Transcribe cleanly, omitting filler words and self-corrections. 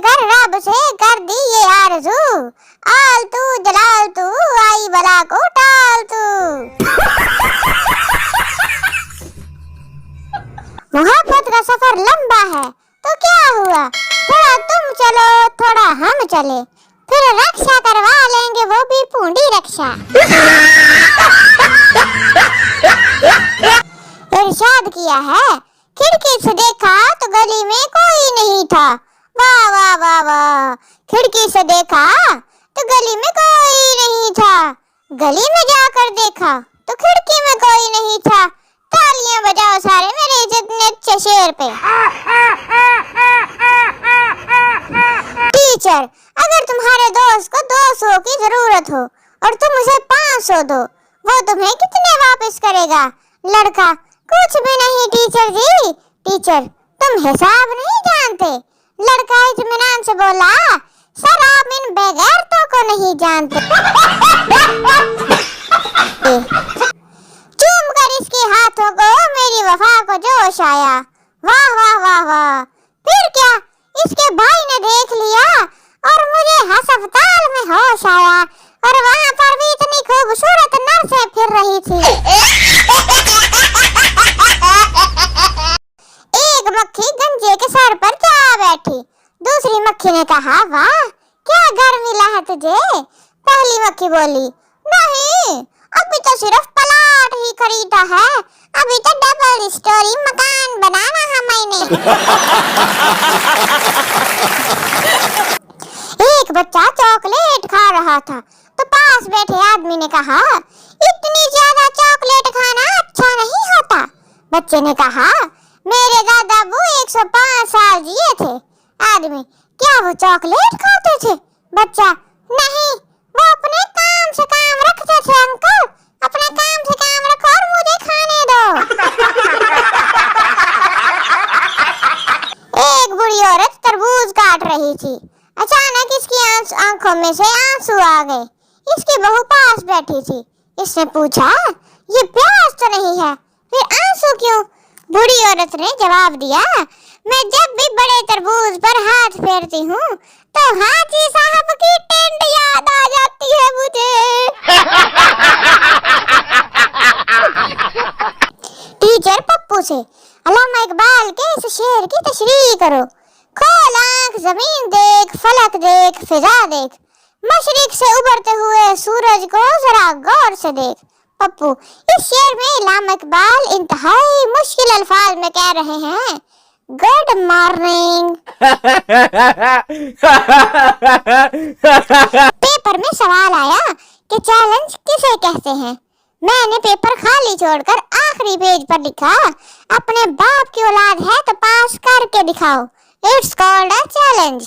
कर रब से कर दी ये आरज़ू, आलतू जलालतू आई बला को टालतू। मोहब्बत का सफर लंबा है तो क्या हुआ, थोड़ा तुम चलो थोड़ा हम चले, फिर रक्षा करवा लेंगे वो भी पूंडी रक्षा। इरशाद किया है, खिड़की से देखा तो गली में कोई नहीं था, वाह वाह वाह वाह। खिड़की से देखा तो गली में कोई नहीं था, गली में जाकर देखा तो खिड़की में कोई नहीं था। तालियां बजाओ सारे मेरे जितने अच्छे शेर पे। टीचर, अगर तुम्हारे दोस्त को 200 की जरूरत हो और तुम उसे 500 दो, वो तुम्हें कितने वापस करेगा? लड़का, कुछ भी नहीं टीचर जी। टीचर, तुम हिसाब नहीं जानते। लड़का इत्मीनान से बोला, सर आप इन बेगैरतों को नहीं जानते। चूम कर इसके हाथों को मेरी वफा को जोश आया, वाह वाह वाह वाह। फिर क्या, इसके भाई ने देख लिया और मुझे अस्पताल में होश आया, और वहाँ पर भी इतनी खूबसूरत नर्सें फिर रही थी। एक मक्खी गंजे के सर पर जा बैठी, दूसरी मक्खी ने कहा, वाह क्या घर मिला है तुझे। पहली मक्खी बोली, नहीं अभी तो सिर्फ प्लॉट ही खरीदा है, अभी तो डबल स्टोरी मकान बनाना है मैंने। एक बच्चा चॉकलेट खा रहा था तो पास बैठे आदमी ने कहा, इतनी ज्यादा चॉकलेट खाना अच्छा नहीं होता। बच्चे ने कहा, मेरे दादा वो 105 साल जिए थे। आदमी, क्या वो चॉकलेट खाते थे? बच्चा, नहीं वो अपने काम से काम रखते थे अंकल, अपने काम से काम रखो और मुझे खाने दो। एक बुढ़ी औरत तरबूज काट रही थी, अचानक इसकी आंखों में से आंसू आ गए। इसकी बहू पास बैठी थी, इसने पूछा, ये प्यास तो नहीं है, फिर आंसू क्यों? बूढ़ी औरत ने जवाब दिया, मैं जब भी बड़े तरबूज पर हाथ फेरती हूँ तो हाजी साहब की टेंट याद आ जाती है मुझे। टीचर पप्पू से, अल्लामा इकबाल के इस शेर की तशरीह करो। खोल आंख, जमीन देख, फलक देख, फिजा देख, मशरिक से उभरते हुए सूरज को जरा गौर से देख। पप्पू, इस शेर में अल्लामा इकबाल इंतहाई मुश्किल अल्फाज में कह रहे हैं, गुड मॉर्निंग। पेपर में सवाल आया कि चैलेंज किसे कहते हैं। मैंने पेपर खाली छोड़कर आखिरी पेज पर लिखा, अपने बाप की औलाद है तो पास करके दिखाओ, इट्स कॉल्ड अ चैलेंज।